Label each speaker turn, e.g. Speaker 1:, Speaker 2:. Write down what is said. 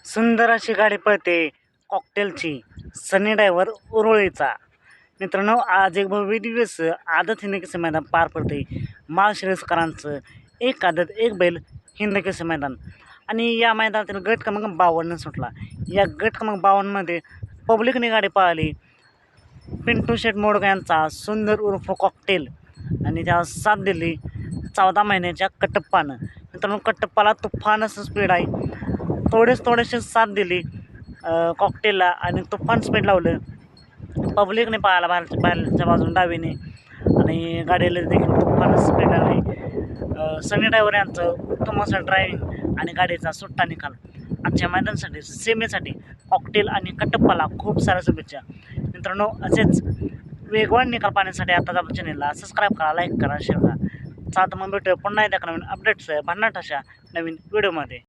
Speaker 1: सुंदर अशी गाडी पळते कॉकटेलची सनी ड्रायव्हर उरुळीचा. मित्रांनो, आज एक भव्य दिवस आदत हिंद केसरी मैदान पार पडते. माळशिरसकरांचं एक आदत एक बैल हिंद केसरी मैदान आणि या मैदानातील गट क्रमांक 52 सुटला. या गट क्रमांक 52मध्ये पब्लिकने गाडी पळाली. पिंटू शेट मोडक यांचा सुंदर उर्फ कॉकटेल आणि त्याला साथ दिली 14 महिन्याच्या कटप्पानं. मित्रांनो, कटप्पाला तुफान असं स्पीड आहे. थोडेसे साथ दिली कॉकटेलला आणि तुफान स्पीड लावलं. पब्लिकने पाहायला बाहेरच्या बाजून डावीने आणि गाडीला देखील तुफान स्पीड लागली. सनी ड्रायव्हर यांचं उत्तम असं ड्रायव्हिंग आणि गाडीचा सुट्टा निकाल. आजच्या मैदानासाठी सेमीसाठी कॉकटेल आणि कटप्पाला खूप साऱ्या शुभेच्छा. मित्रांनो, असेच वेगवान निकाल पाहण्यासाठी आता आपल्या चॅनेलला सबस्क्राईब करा, लाईक करा, शेअर करा. चालतं मग भेटूया पुन्हा एकदा नवीन अपडेट्स भन्नाट अशा नवीन व्हिडिओमध्ये.